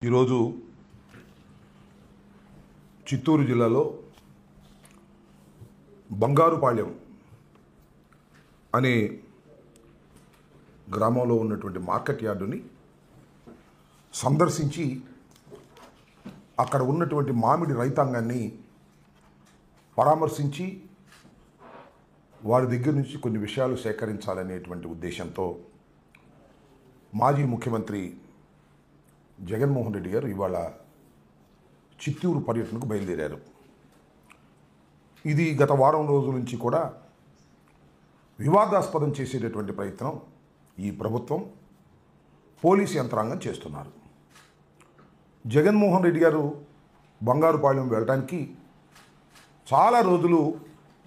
ఈరోజు చిత్తూరు జిల్లాలో బంగారుపాళ్యం అనే గ్రామంలో ఉన్నటువంటి మార్కెట్ యార్డుని సందర్శించి అక్కడ ఉన్నటువంటి మామిడి రైతాంగాన్ని పరామర్శించి వారి దగ్గర నుంచి కొన్ని విషయాలు సేకరించాలనేటువంటి ఉద్దేశంతో మాజీ ముఖ్యమంత్రి జగన్మోహన్ రెడ్డి గారు ఇవాళ చిత్తూరు పర్యటనకు బయలుదేరారు. ఇది గత వారం రోజుల నుంచి కూడా వివాదాస్పదం చేసేటటువంటి ప్రయత్నం ఈ ప్రభుత్వం పోలీసు యంత్రాంగం చేస్తున్నారు. జగన్మోహన్ రెడ్డి గారు బంగారుపాళ్యం వెళ్ళడానికి చాలా రోజులు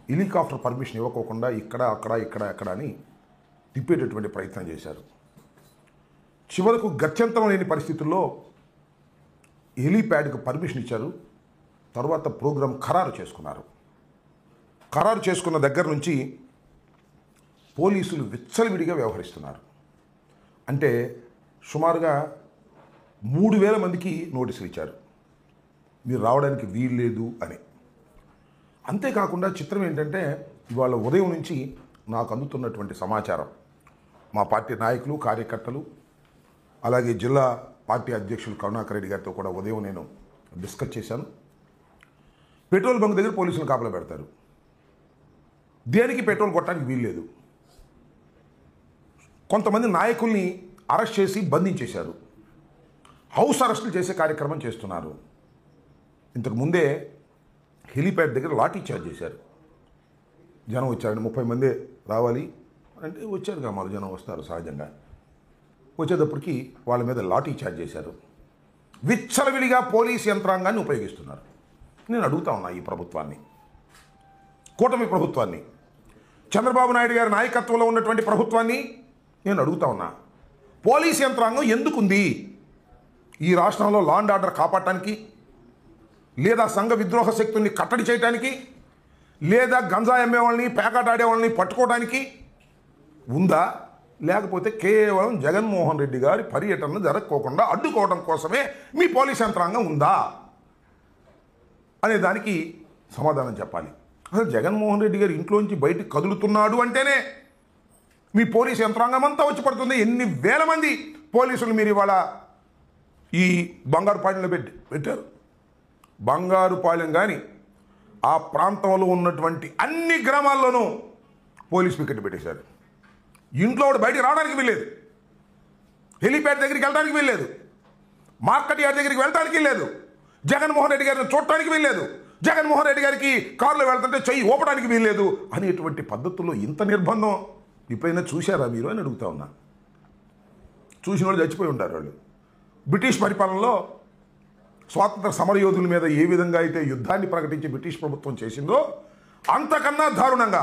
హెలికాప్టర్ పర్మిషన్ ఇవ్వకోకుండా ఇక్కడ అక్కడ అని తిప్పేటటువంటి ప్రయత్నం చేశారు. చివరకు గత్యంతరం లేని పరిస్థితుల్లో హెలీప్యాడ్కు పర్మిషన్ ఇచ్చారు. తర్వాత ప్రోగ్రాం ఖరారు చేసుకున్నారు. ఖరారు చేసుకున్న దగ్గర నుంచి పోలీసులు విచ్చలవిడిగా వ్యవహరిస్తున్నారు. అంటే సుమారుగా 3000 మందికి నోటీసులు ఇచ్చారు, మీరు రావడానికి వీల్లేదు అని. అంతేకాకుండా చిత్రం ఏంటంటే ఇవాళ ఉదయం నుంచి నాకు అందుతున్నటువంటి సమాచారం, మా పార్టీ నాయకులు కార్యకర్తలు అలాగే జిల్లా పార్టీ అధ్యక్షులు కరుణాకర్ రెడ్డి గారితో కూడా ఉదయం నేను డిస్కస్ చేశాను. పెట్రోల్ బంక్ దగ్గర పోలీసులు కాపలా పెడతారు, దేనికి పెట్రోల్ కొట్టడానికి వీల్లేదు. కొంతమంది నాయకుల్ని అరెస్ట్ చేసి బంధించేశారు, హౌస్ అరెస్టులు చేసే కార్యక్రమం చేస్తున్నారు. ఇంతకుముందే హెలీప్యాడ్ దగ్గర లాఠీ చార్జ్ చేశారు. జనం వచ్చారండి, 30 మందే రావాలి అంటే వచ్చారు కదా, మరి జనం వస్తారు సహజంగా. వచ్చేటప్పటికి వాళ్ళ మీద లాఠీ చార్జ్ చేశారు. విచ్చలవిడిగా పోలీస్ యంత్రాంగాన్ని ఉపయోగిస్తున్నారు. నేను అడుగుతా ఉన్నా ఈ ప్రభుత్వాన్ని, కూటమి ప్రభుత్వాన్ని, చంద్రబాబు నాయుడు గారి నాయకత్వంలో ఉన్నటువంటి ప్రభుత్వాన్ని నేను అడుగుతా ఉన్నా, పోలీస్ యంత్రాంగం ఎందుకుంది? ఈ రాష్ట్రంలో లా అండ్ ఆర్డర్ కాపాడటానికి, లేదా సంఘ విద్రోహ శక్తుల్ని కట్టడి చేయడానికి, లేదా గంజాయి అమ్మే వాళ్ళని పేకాట ఆడే వాళ్ళని పట్టుకోవడానికి ఉందా? లేకపోతే కేవలం జగన్మోహన్ రెడ్డి గారి పర్యటన జరగకోకుండా అడ్డుకోవడం కోసమే మీ పోలీస్ యంత్రాంగం ఉందా అనే దానికి సమాధానం చెప్పాలి. అసలు జగన్మోహన్ రెడ్డి గారు ఇంట్లోంచి బయటికి కదులుతున్నాడు అంటేనే మీ పోలీస్ యంత్రాంగం అంతా వచ్చి పడుతుంది. ఎన్ని వేల మంది పోలీసులు మీరు ఇవాళ ఈ బంగారుపాళ్యంలో పెట్టారు. బంగారుపాళ్యం కానీ ఆ ప్రాంతంలో ఉన్నటువంటి అన్ని గ్రామాల్లోనూ పోలీస్ పికెట్ పెట్టేశారు. ఇంట్లో బయటికి రావడానికి వీల్లేదు, హెలీప్యాడ్ దగ్గరికి వెళ్ళడానికి వీల్లేదు, మార్కెట్ యార్డ్ దగ్గరికి వెళ్ళడానికి వీల్లేదు, జగన్మోహన్ రెడ్డి గారిని చూడటానికి వీల్లేదు, జగన్మోహన్ రెడ్డి గారికి కారులో వెళ్తుంటే చెయ్యి ఊపడానికి వీల్లేదు అనేటువంటి పద్ధతుల్లో ఇంత నిర్బంధం ఎప్పుడైనా చూశారా మీరు అని అడుగుతా ఉన్నా. చూసిన వాళ్ళు చచ్చిపోయి ఉంటారు. వాళ్ళు బ్రిటిష్ పరిపాలనలో స్వాతంత్ర సమరయోధుల మీద ఏ విధంగా అయితే యుద్ధాన్ని ప్రకటించి బ్రిటిష్ ప్రభుత్వం చేసిందో అంతకన్నా దారుణంగా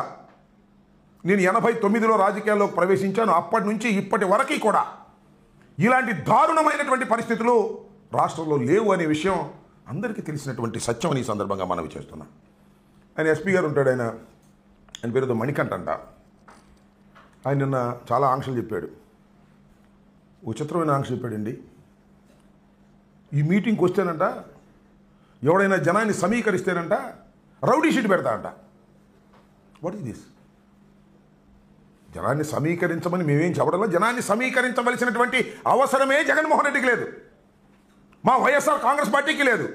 నేను 89లో రాజకీయాల్లోకి ప్రవేశించాను. అప్పటి నుంచి ఇప్పటి వరకు కూడా ఇలాంటి దారుణమైనటువంటి పరిస్థితులు రాష్ట్రంలో లేవు అనే విషయం అందరికీ తెలిసినటువంటి సత్యం అని ఈ సందర్భంగా మనవి చేస్తున్నా. ఆయన ఎస్పీ గారు ఉంటాడు, ఆయన పేరుతో మణికంఠ అంట. ఆయన నిన్న చాలా ఆంక్షలు చెప్పాడు, విచిత్రమైన ఆంక్ష చెప్పాడండి. ఈ మీటింగ్కి వస్తేనంట ఎవడైనా జనాన్ని సమీకరిస్తేనంట రౌడీ షీట్ పెడతాడంట. What is this? జనాన్ని సమీకరించమని మేమేం చెప్పడంలో, జనాన్ని సమీకరించవలసినటువంటి అవసరమే జగన్మోహన్ రెడ్డికి లేదు, మా వైఎస్ఆర్ కాంగ్రెస్ పార్టీకి లేదు.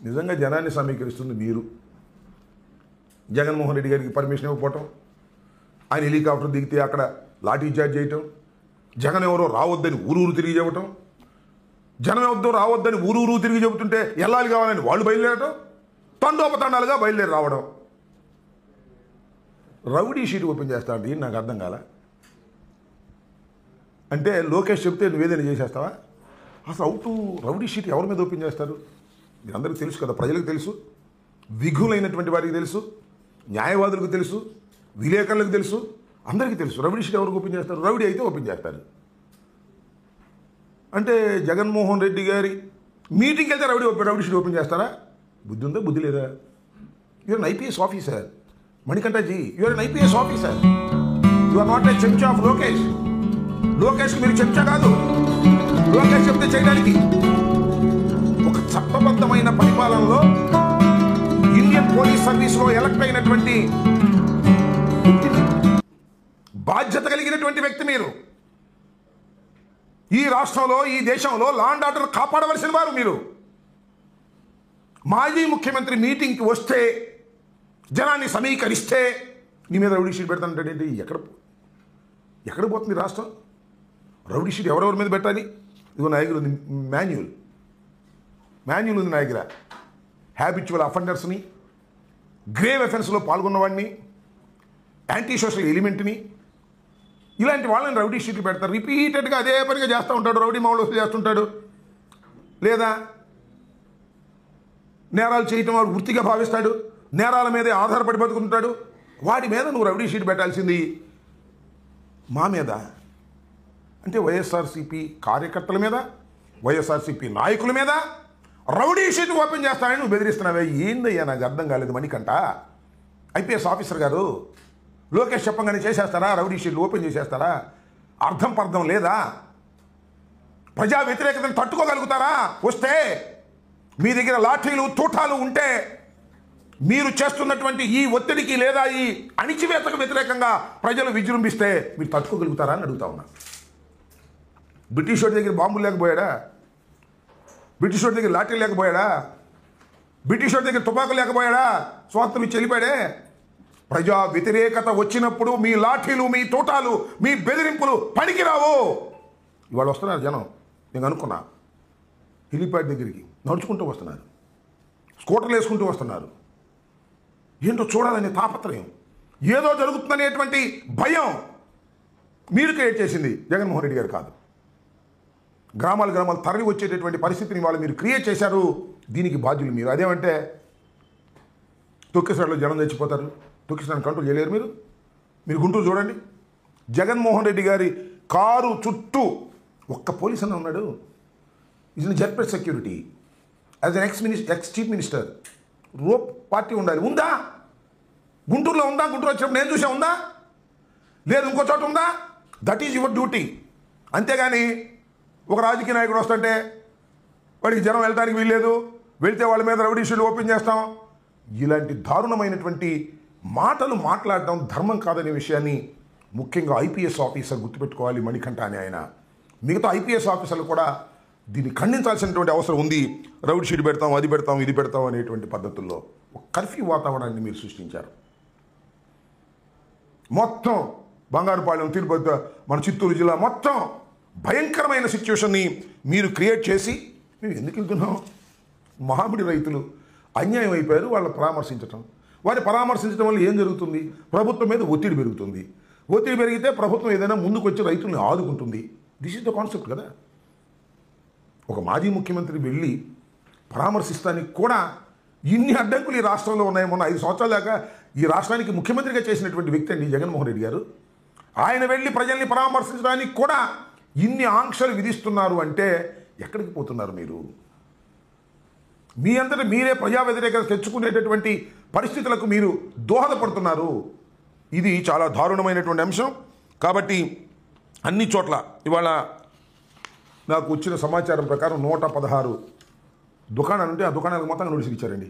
నిజంగా జనాన్ని సమీకరిస్తుంది మీరు. జగన్మోహన్ రెడ్డి గారికి పర్మిషన్ ఇవ్వకపోవటం, ఆయన హెలికాప్టర్ దిగితే అక్కడ లాఠీ చార్జ్ చేయటం, జగన్ ఎవరో రావద్దని ఊరూరు తిరిగి చెప్పటం, జనం ఎవరో రావద్దని ఊరూరు తిరిగి చెబుతుంటే వెళ్ళాలి కావాలని వాళ్ళు బయలుదేరటం, తండోపతండాలుగా బయలుదేరి రావడం. రౌడీ షీట్ ఓపెన్ చేస్తా అంటే నాకు అర్థం కాల. అంటే లోకేష్ చెప్తే నువ్వేదైనా చేసేస్తావా? అసలు రౌడీ షీట్ ఎవరి మీద ఓపెన్ చేస్తారు? మీరు అందరికీ తెలుసు కదా, ప్రజలకు తెలుసు, విఘులైనటువంటి వారికి తెలుసు, న్యాయవాదులకు తెలుసు, విలేకరులకు తెలుసు, అందరికీ తెలుసు. రౌడీ షీట్ ఎవరికి ఓపెన్ చేస్తారు? రౌడీ అయితే ఓపెన్ చేస్తారు. అంటే జగన్మోహన్ రెడ్డి గారి మీటింగ్కి వెళ్తే రౌడీ షీట్ ఓపెన్ చేస్తారా? బుద్ధి ఉందా, బుద్ధి లేదా? You are IPS officer Manikanthaji, you are an IPS officer, you are not a చెంచా ఆఫ్ లోకేష్. లోకేష్కి మీరు చెంచా కాదు, లోకేష్ చెప్తే చేయడానికి. పరిపాలనలో ఇండియన్ పోలీస్ సర్వీస్లో ఎలక్ట్ అయినటువంటి బాధ్యత కలిగినటువంటి వ్యక్తి మీరు. ఈ రాష్ట్రంలో, ఈ దేశంలో లా అండ్ ఆర్డర్ కాపాడవలసిన వారు మీరు. మాజీ ముఖ్యమంత్రి మీటింగ్కి వస్తే, జనాన్ని సమీకరిస్తే నీ మీద రౌడీ షీట్ పెడతానంటే ఎక్కడ పోతుంది రాష్ట్రం? రౌడీ షీట్ ఎవరెవరి మీద పెట్టాలి? ఇదిగో నా దగ్గర ఉంది మాన్యువల్ ఉంది నా దగ్గర. హ్యాబిచువల్ అఫెండర్స్ని, గ్రేవ్ అఫెన్స్లో పాల్గొన్నవాడిని, యాంటీ సోషల్ ఎలిమెంట్ని, ఇలాంటి వాళ్ళని రౌడీ షీట్లు పెడతారు. రిపీటెడ్గా అదే పనిగా చేస్తూ ఉంటాడు. రౌడీ మామూలు చేస్తుంటాడు, లేదా నేరాలు చేయటం వాడు వృత్తిగా భావిస్తాడు, నేరాల మీదే ఆధారపడి బతుకుంటాడు. వాడి మీద నువ్వు రౌడీ షీట్ పెట్టాల్సింది మా మీద. అంటే వైఎస్ఆర్సీపీ కార్యకర్తల మీద, వైఎస్ఆర్సీపీ నాయకుల మీద రౌడీ షీట్ ఓపెన్ చేస్తానని నువ్వు బెదిరిస్తున్నావే. ఏందయ్యా నాకు అర్థం కాలేదు. మణికంఠ ఐపీఎస్ ఆఫీసర్ గారు, లోకేష్ చెప్పంగానే చేసేస్తారా? రౌడీ షీట్లు ఓపెన్ చేసేస్తారా? అర్థం పర్థం లేదా? ప్రజా వ్యతిరేకతను తట్టుకోగలుగుతారా? వస్తే మీ దగ్గర లాఠీలు తూటాలు ఉంటే మీరు చేస్తున్నటువంటి ఈ ఒత్తిడికి లేదా ఈ అణిచివేతకు వ్యతిరేకంగా ప్రజలు విజృంభిస్తే మీరు తట్టుకోగలుగుతారా అని అడుగుతా ఉన్నా. బ్రిటిష్ వాడి దగ్గర బాంబులు లేకపోయాడా? బ్రిటిష్ వాడి దగ్గర లాఠీలు లేకపోయాడా? బ్రిటిష్ వాడి దగ్గర తుపాకులు లేకపోయాడా? స్వాతంత్రం ఇచ్చి వెళ్ళిపోయాడే. ప్రజా వ్యతిరేకత వచ్చినప్పుడు మీ లాఠీలు, మీ తోటాలు, మీ బెదిరింపులు పనికిరావు. ఇవాళ వస్తున్నారు జనం. నేను అనుకున్నా, హెలిప్యాడ్ దగ్గరికి నడుచుకుంటూ వస్తున్నారు, స్కూటర్లు వేసుకుంటూ వస్తున్నారు. ఏంటో చూడాలనే తాపత్రయం, ఏదో జరుగుతుందనేటువంటి భయం మీరు క్రియేట్ చేసింది జగన్మోహన్ రెడ్డి గారు కాదు. గ్రామాలు తరలి వచ్చేటటువంటి పరిస్థితిని వాళ్ళు మీరు క్రియేట్ చేశారు. దీనికి బాధ్యులు మీరు. అదేమంటే తొక్కిసలాటలో జనం చచ్చిపోతారు, తొక్కిసలాటను కంట్రోల్ చేయలేరు మీరు. గుంటూరు చూడండి, జగన్మోహన్ రెడ్డి గారి కారు చుట్టూ ఒక్క పోలీస్ అన్న ఉన్నాడు. Is in Z security as an ex chief minister. Rope party ఉండాలి. ఉందా? గుంటూరులో ఉందా? గుంటూరు వచ్చినప్పుడు నేను చూసా. ఉందా? లేదు. ఇంకో చోట ఉందా? That is your duty. అంతేగాని ఒక రాజకీయ నాయకుడు వస్తుంటే వాడికి జనం వెళ్ళడానికి వీల్లేదు, వెళ్తే వాళ్ళ మీద రౌడీ షీట్లు ఓపెన్ చేస్తాం, ఇలాంటి దారుణమైనటువంటి మాటలు మాట్లాడడం ధర్మం కాదనే విషయాన్ని ముఖ్యంగా ఐపీఎస్ ఆఫీసర్ గుర్తుపెట్టుకోవాలి. మణికంఠ అని ఆయన, మిగతా ఐపీఎస్ ఆఫీసర్లు కూడా దీన్ని ఖండించాల్సినటువంటి అవసరం ఉంది. రౌడీ షీట్ పెడతాం, అది పెడతాం, ఇది పెడతాం అనేటువంటి పద్ధతుల్లో ఒక కర్ఫ్యూ వాతావరణాన్ని మీరు సృష్టించారు. మొత్తం బంగారుపాలెం, తిరుపతి, మన చిత్తూరు జిల్లా మొత్తం భయంకరమైన సిచ్యువేషన్ని మీరు క్రియేట్ చేసి మేము ఎందుకు వెళ్తున్నాం? మామిడి రైతులు అన్యాయం అయిపోయారు, వాళ్ళని పరామర్శించడం వల్ల ఏం జరుగుతుంది? ప్రభుత్వం మీద ఒత్తిడి పెరుగుతుంది. ఒత్తిడి పెరిగితే ప్రభుత్వం ఏదైనా ముందుకు వచ్చి రైతుల్ని ఆదుకుంటుంది. దిస్ ఇస్ ద కాన్సెప్ట్ కదా. ఒక మాజీ ముఖ్యమంత్రి వెళ్ళి పరామర్శిస్తానికి కూడా ఇన్ని అడ్డంకులు ఈ రాష్ట్రంలో ఉన్నాయి. మొన్న 5 సంవత్సరాల దాకా ఈ రాష్ట్రానికి ముఖ్యమంత్రిగా చేసినటువంటి వ్యక్తి అండి జగన్మోహన్ రెడ్డి గారు. ఆయన వెళ్ళి ప్రజల్ని పరామర్శించడానికి కూడా ఇన్ని ఆంక్షలు విధిస్తున్నారు అంటే ఎక్కడికి పోతున్నారు మీరు? మీ అంతటా మీరే ప్రజా వ్యతిరేకత తెచ్చుకునేటటువంటి పరిస్థితులకు మీరు దోహదపడుతున్నారు. ఇది చాలా దారుణమైనటువంటి అంశం. కాబట్టి అన్ని చోట్ల ఇవాళ నాకు వచ్చిన సమాచారం ప్రకారం 116 దుకాణాలు ఉంటే ఆ దుకాణాలకు మొత్తం నోటీసులు ఇచ్చారండి.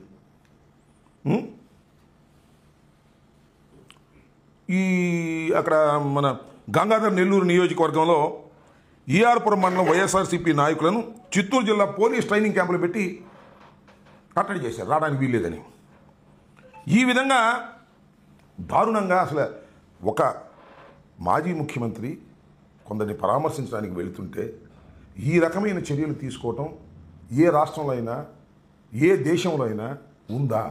అక్కడ మన గంగాధర్ నెల్లూరు నియోజకవర్గంలో ఈఆర్పురం మండలం వైఎస్ఆర్సీపీ నాయకులను చిత్తూరు జిల్లా పోలీస్ ట్రైనింగ్ క్యాంపులో పెట్టి కట్టడి చేశారు, రావడానికి వీల్లేదని. ఈ విధంగా దారుణంగా అసలు ఒక మాజీ ముఖ్యమంత్రి కొందరిని పరామర్శించడానికి వెళుతుంటే ఈ రకమైన చర్యలు తీసుకోవటం ఏ రాష్ట్రంలో అయినా ఏ దేశంలో అయినా ఉందా?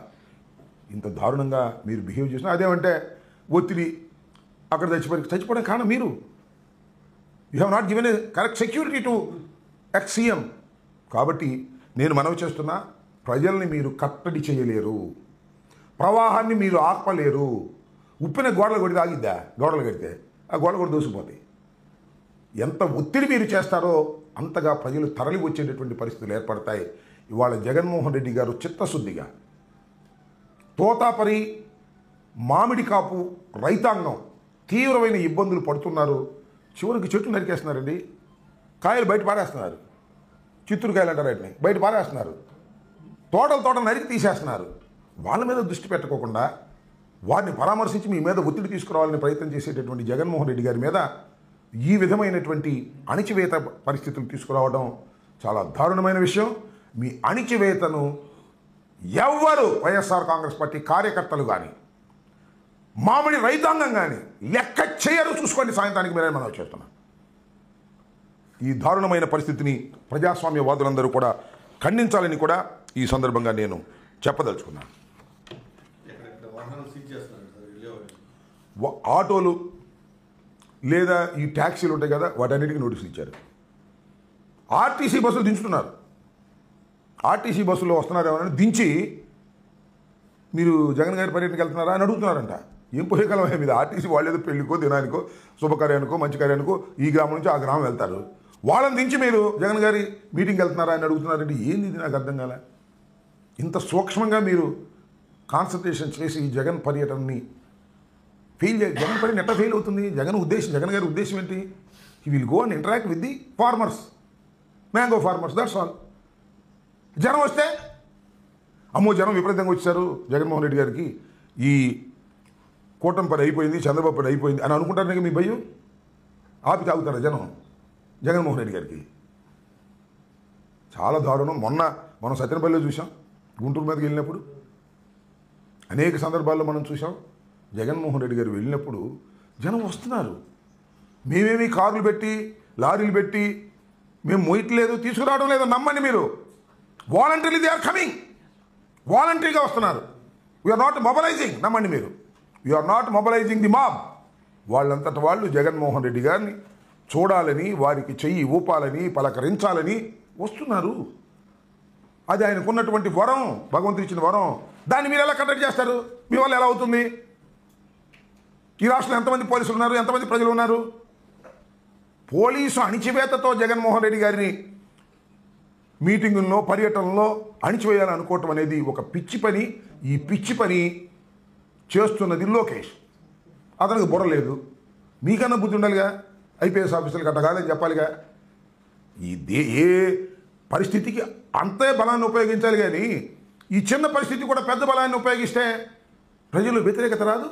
ఇంత దారుణంగా మీరు బిహేవ్ చేసినా అదేమంటే ఒత్తిడి, అక్కడ చచ్చిపోవడం కారణం మీరు. You have not given a correct security to ex CM. కాబట్టి నేను మనవి చేస్తున్నా, ప్రజల్ని మీరు కట్టడి చేయలేరు, ప్రవాహాన్ని మీరు ఆపలేరు. ఉప్పిన గోడలు కొడితే ఆగిద్దా? గోడలు కడితే ఆ గోడలు కూడా దూసిపోతాయి. ఎంత ఒత్తిడి మీరు చేస్తారో అంతగా ప్రజలు తరలి వచ్చేటటువంటి పరిస్థితులు ఏర్పడతాయి. ఇవాళ జగన్మోహన్ రెడ్డి గారు చిత్తశుద్ధిగా తోతాపరి, మామిడి కాపు రైతాంగం తీవ్రమైన ఇబ్బందులు పడుతున్నారు. చివరికి చెట్లు నరికేస్తున్నారండి, కాయలు బయట పారేస్తున్నారు. చిత్తూరు కాయలు అంటారు, వాటిని బయట పారేస్తున్నారు. తోటలు నరికి తీసేస్తున్నారు. వాళ్ళ మీద దృష్టి పెట్టకోకుండా వారిని పరామర్శించి మీ మీద ఒత్తిడి తీసుకురావాలని ప్రయత్నం చేసేటటువంటి జగన్మోహన్ రెడ్డి గారి మీద ఈ విధమైనటువంటి అణిచివేత పరిస్థితులు తీసుకురావడం చాలా దారుణమైన విషయం. మీ అణిచివేతను ఎవ్వరు వైఎస్ఆర్ కాంగ్రెస్ పార్టీ కార్యకర్తలు కానీ మామిడి రైతాంగం కానీ లెక్క చేయరు. చూసుకోండి, సాయంత్రానికి మీరే మనం చేస్తున్నాం. ఈ దారుణమైన పరిస్థితిని ప్రజాస్వామ్యవాదులందరూ కూడా ఖండించాలని కూడా ఈ సందర్భంగా నేను చెప్పదలుచుకున్నాను. ఆటోలు లేదా ఈ ట్యాక్సీలు ఉంటాయి కదా, వాటన్నిటికీ నోటీసులు ఇచ్చారు. ఆర్టీసీ బస్సులు దించుతున్నారు. ఆర్టీసీ బస్సులో వస్తున్నారు ఏమన్నా దించి మీరు జగన్ గారి పర్యటనకి వెళ్తున్నారా అని అడుగుతున్నారంట. ఏం పోయేకాలం మీద ఆర్టీసీ వాళ్ళు ఏదో పెళ్లికో దినానికో శుభకార్యానికో మంచి కార్యానికో ఈ గ్రామం నుంచి ఆ గ్రామం వెళ్తారు. వాళ్ళని దించి మీరు జగన్ గారి మీటింగ్కి వెళ్తున్నారా అని అడుగుతున్నారంటే ఏంది ఇది? నాకు అర్థం కాలే. ఇంత సూక్ష్మంగా మీరు కాన్సన్ట్రేషన్ చేసి ఈ జగన్ పర్యటనని జగన్ పర్యటన ఎట్లా ఫెయిల్ అవుతుంది? జగన్ గారి ఉద్దేశం ఏంటి? He will go and interact with the farmers, mango farmers, that's all. జనం వస్తే అమ్మో జనం విపరీతంగా వచ్చారు జగన్మోహన్ రెడ్డి గారికి, ఈ కూటమి పని అయిపోయింది, చంద్రబాబు పని అయిపోయింది అని అనుకుంటారు. మీ భయం ఆపి తాగుతారా జనం జగన్మోహన్ రెడ్డి గారికి? చాలా దారుణం. మనం సత్యనపల్లిలో చూసాం, గుంటూరు మీదకి వెళ్ళినప్పుడు అనేక సందర్భాల్లో మనం చూసాం. జగన్మోహన్ రెడ్డి గారు వెళ్ళినప్పుడు జనం వస్తున్నారు. మేమేమి కార్లు పెట్టి లారీలు పెట్టి మేము మోయట్లేదు, తీసుకురావడం లేదు. నమ్మండి మీరు, వాలంటరీలీ దే ఆర్ కమింగ్. వాలంటరీగా వస్తున్నారు. We're not mobilising. నమ్మండి మీరు, we're not mobilising the mob. వాళ్ళంతట వాళ్ళు జగన్మోహన్ రెడ్డి గారిని చూడాలని, వారికి చెయ్యి ఊపాలని, పలకరించాలని వస్తున్నారు. అది ఆయనకున్నటువంటి వరం, భగవంతుడు ఇచ్చిన వరం. దాన్ని మీరు ఎలా కండక్ట్ చేస్తారు? మీ వల్ల ఎలా అవుతుంది? ఈ రాష్ట్రంలో ఎంతమంది పోలీసులు ఉన్నారు? ఎంతమంది ప్రజలు ఉన్నారు? పోలీసు అణిచివేతతో జగన్మోహన్ రెడ్డి గారిని మీటింగుల్లో పర్యటనలో అణిచివేయాలని అనుకోవటం అనేది ఒక పిచ్చి పని. ఈ పిచ్చి పని చేస్తున్నది లోకేష్. అతనికి బుర్ర లేదు. మీకన్నా బుద్ధి ఉండాలిగా. ఐపీఎస్ ఆఫీసర్లు గట్ట కాదని చెప్పాలిగా. ఏ పరిస్థితికి అంతే బలాన్ని ఉపయోగించాలి కానీ ఈ చిన్న పరిస్థితి కూడా పెద్ద బలాన్ని ఉపయోగిస్తే ప్రజలు వ్యతిరేకత రాదు.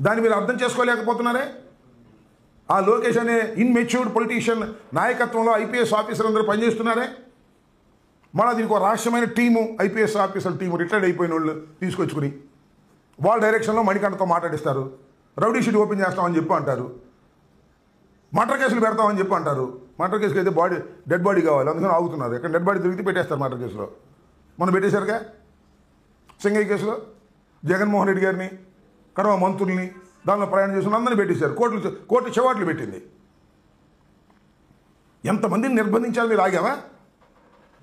దాన్ని మీరు అర్థం చేసుకోలేకపోతున్నారే. ఆ లోకేష్ అనే ఇన్మెచ్యూర్డ్ పొలిటీషియన్ నాయకత్వంలో ఐపీఎస్ ఆఫీసర్లు అందరూ పనిచేస్తున్నారే. మళ్ళీ దీనికి ఒక రహస్యమైన team, IPS officer team, retired అయిపోయిన వాళ్ళు తీసుకొచ్చుకుని వాళ్ళ డైరెక్షన్లో మణికంఠతో మాట్లాడిస్తారు. రౌడీ షీట్ ఓపెన్ చేస్తామని చెప్పి అంటారు. మర్డర్ కేసులు పెడతామని చెప్పి అంటారు. మర్డర్ కేసుకి అయితే డెడ్ బాడీ కావాలి, అందుకని ఆగుతున్నారు. ఎక్కడ డెడ్ బాడీ దొరికితే పెట్టేస్తారు మర్డర్ కేసులో. మనం పెట్టేశారుగా సింగయ్య కేసులో జగన్మోహన్ రెడ్డి గారిని, కడవ మంత్రుల్ని, దానిలో ప్రయాణం చేసిన అందరినీ పెట్టేశారు. కోర్టు చెవాట్లు పెట్టింది. ఎంతమందిని నిర్బంధించాలి మీరు? ఆగావా?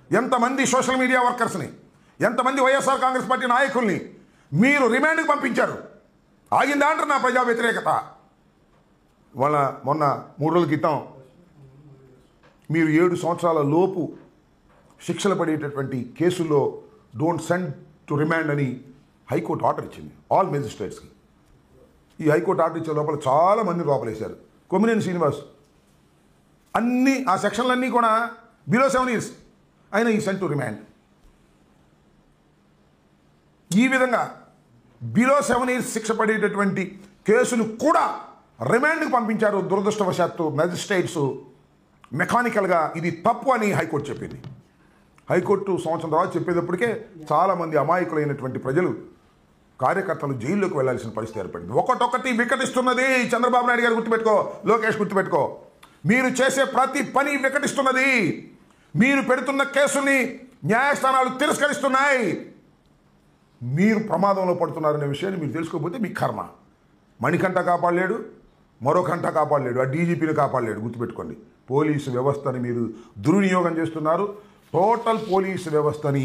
ఎంతమంది సోషల్ మీడియా వర్కర్స్ని, ఎంతమంది వైఎస్ఆర్ కాంగ్రెస్ పార్టీ నాయకుల్ని మీరు రిమాండ్కి పంపించారు? ఆగిందా అంటారు నా ప్రజా వ్యతిరేకత. మొన్న 3 రోజుల క్రితం మీరు 7 సంవత్సరాల లోపు శిక్షలు పడేటటువంటి కేసుల్లో డోంట్ సెండ్ టు రిమాండ్ అని హైకోర్టు ఆర్డర్ ఇచ్చింది ఆల్ మెజిస్ట్రేట్స్కి. ఈ హైకోర్టు ఆర్డర్ ఇచ్చే లోపల చాలామంది లోపలేశారు. కొమ్మినేని శ్రీనివాస్ అన్నీ ఆ సెక్షన్లన్నీ కూడా బిలో 7 years అయినా ఈ సెండ్ టు రిమాండ్. ఈ విధంగా బిలో 7 years శిక్ష పడేటటువంటి కేసులు కూడా రిమాండ్కి పంపించారు. దురదృష్టవశాత్తు మెజిస్ట్రేట్స్ మెకానికల్గా ఇది తప్పు అని హైకోర్టు చెప్పింది. హైకోర్టు సంవత్సరం తర్వాత చెప్పేటప్పటికే చాలామంది అమాయకులైనటువంటి ప్రజలు, కార్యకర్తలు జైల్లోకి వెళ్లాల్సిన పరిస్థితి ఏర్పడింది. ఒకటొకటి వికటిస్తున్నది. చంద్రబాబు నాయుడు గారు గుర్తుపెట్టుకో, లోకేష్ గుర్తుపెట్టుకో. మీరు చేసే ప్రతి పని వికటిస్తున్నది. మీరు పెడుతున్న కేసుల్ని న్యాయస్థానాలు తిరస్కరిస్తున్నాయి. మీరు ప్రమాదంలో పడుతున్నారనే విషయాన్ని మీరు తెలుసుకోకపోతే మీ కర్మ. మణికంఠ కాపాడలేడు, మరో కంఠ కాపాడలేడు, ఆ డీజీపీని కాపాడలేడు. గుర్తుపెట్టుకోండి. పోలీసు వ్యవస్థని మీరు దుర్వినియోగం చేస్తున్నారు. టోటల్ పోలీసు వ్యవస్థని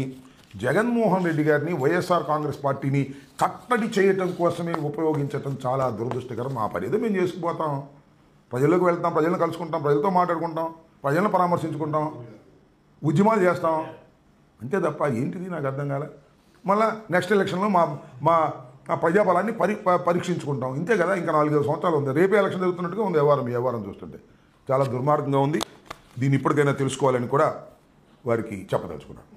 జగన్మోహన్ రెడ్డి గారిని, వైఎస్ఆర్ కాంగ్రెస్ పార్టీని కట్టడి చేయటం కోసమే ఉపయోగించటం చాలా దురదృష్టకరం. ఆ పని ఏదో మేము చేసుకుపోతాం, ప్రజల్లోకి వెళ్తాం, ప్రజలను కలుసుకుంటాం, ప్రజలతో మాట్లాడుకుంటాం, ప్రజలను పరామర్శించుకుంటాం, ఉద్యమాలు చేస్తాం, అంతే తప్ప ఏంటిది నాకు అర్థం కాలే. మళ్ళీ నెక్స్ట్ ఎలక్షన్లో మా ప్రజాబలాన్ని పరీక్షించుకుంటాం, ఇంతే కదా. ఇంకా 4-5 సంవత్సరాలు ఉంది. రేపే ఎలక్షన్ జరుగుతున్నట్టుగా ఉంది. వ్యవహారం చూస్తుంటే చాలా దుర్మార్గంగా ఉంది. దీన్ని ఇప్పటికైనా తెలుసుకోవాలని కూడా వారికి చెప్పదలుచుకున్నాను.